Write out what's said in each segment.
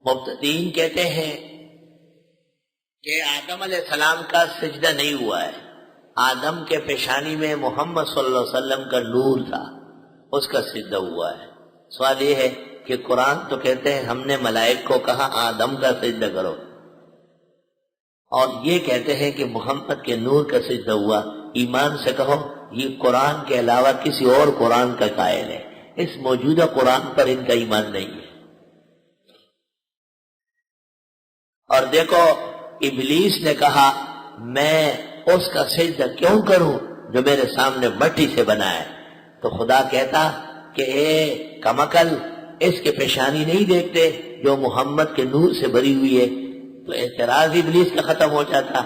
مبتدئین کہتے ہیں کہ آدم علیہ السلام کا سجدہ نہیں ہوا ہے. آدم کے پیشانی میں محمد صلی اللہ علیہ وسلم کا نور تھا، اس کا سجدہ ہوا ہے. سوال یہ ہے کہ قرآن تو کہتے ہیں ہم نے ملائک کو کہا آدم کا سجدہ کرو، اور یہ کہتے ہیں کہ محمد کے نور کا سجدہ ہوا. ایمان سے کہو یہ قرآن کے علاوہ کسی اور قرآن کا قائل ہے، اس موجودہ قرآن پر ان کا ایمان نہیں ہے. اور دیکھو ابلیس نے کہا میں اس کا سجدہ کیوں کروں جو میرے سامنے مٹی سے بنا ہے. تو خدا کہتا کہ اے کمعقل، اس کے پیشانی نہیں دیکھتے جو محمد کے نور سے بھری ہوئی ہے. تو اعتراض ابلیس کا ختم ہو جاتا،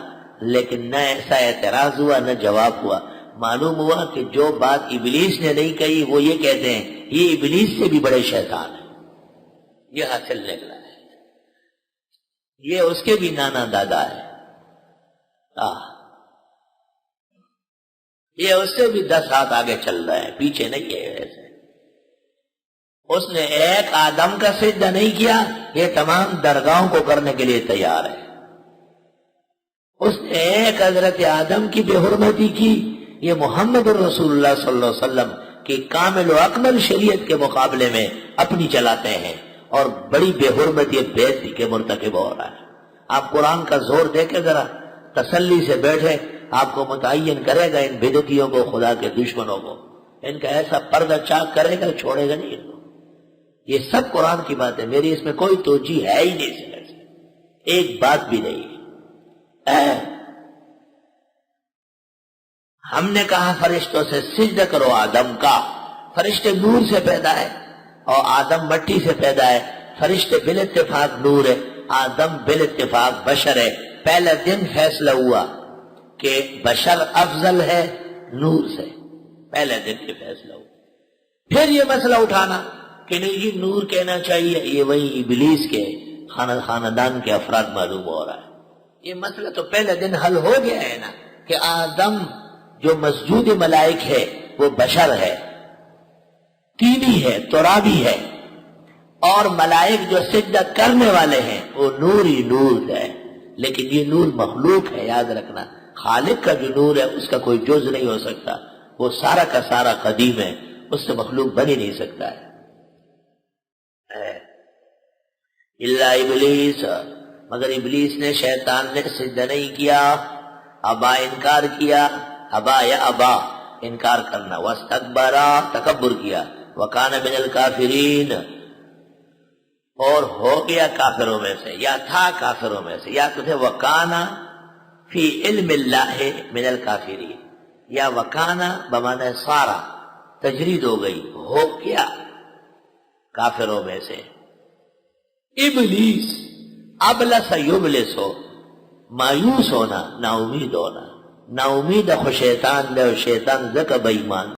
لیکن نہ ایسا اعتراض ہوا نہ جواب ہوا. معلوم ہوا کہ جو بات ابلیس نے نہیں کہی وہ یہ کہتے ہیں یہ ابلیس سے بھی بڑے شیطان ہیں. یہ حاصل نکلا ہے، یہ اس کے بھی نانا دادا ہے. یہ اس سے بھی 10 ہاتھ آگے چل رہا ہے، پیچھے نہیں ہے. ایسے اس نے ایک آدم کا سجدہ نہیں کیا، یہ تمام درگاہوں کو کرنے کے لیے تیار ہے. اس نے ایک حضرت آدم کی بے حرمتی کی، یہ محمد رسول اللہ صلی اللہ علیہ وسلم کی کامل و اکمل شریعت کے مقابلے میں اپنی چلاتے ہیں اور بڑی بے حرمتی بے عزتی کے مرتکب ہو رہا ہے. آپ قرآن کا زور دے کے ذرا تسلی سے بیٹھے، آپ کو متعین کرے گا ان بدعتیوں کو، خدا کے دشمنوں کو. ان کا ایسا پردہ چاک کرے گا، چھوڑے گا نہیں ان کو. یہ سب قرآن کی بات ہے، میری اس میں کوئی توجیہ ہے ہی نہیں، ایک بات بھی نہیں. ہم نے کہا فرشتوں سے سجدہ کرو آدم کا. فرشتے نور سے پیدا ہے اور آدم مٹی سے پیدا ہے. فرشتے بال اتفاق نور ہے، آدم بال اتفاق بشر ہے. پہلا دن فیصلہ ہوا کہ بشر افضل ہے نور سے، پہلے دن یہ فیصلہ ہوا. پھر یہ مسئلہ اٹھانا کہ نہیں جی نور کہنا چاہیے، یہ وہی ابلیس کے خاندان کے افراد معلوم ہو رہا ہے. یہ مسئلہ تو پہلے دن حل ہو گیا ہے نا کہ آدم جو مسجود ملائک ہے وہ بشر ہے، تینی ہے، ترابی ہے، اور ملائک جو سجدہ کرنے والے ہیں وہ نور ہی نور ہے. لیکن یہ نور مخلوق ہے، یاد رکھنا. خالق کا جو نور ہے اس کا کوئی جز نہیں ہو سکتا، وہ سارا کا سارا قدیم ہے، اس سے مخلوق بن ہی نہیں سکتا ہے. الا ابلیس، مگر ابلیس نے، شیطان نے سجدہ نہیں کیا. ابا، انکار کیا. ابا یا ابا، انکار کرنا. واستکبرا، تکبر کیا. وکان من الکافرین، اور ہو گیا کافروں میں سے، یا تھا کافروں میں سے. یا تو تھے وکانا فی علم اللہ من الکافرین، یا وکانا بمعنی سارا، تجرید ہو گئی، ہو گیا کافروں میں سے. ابلیس ابلس یبلس، ہو مایوس ہونا، نا امید ہونا. نا امید خو شیطان دے، شیطان زکا بے ایمان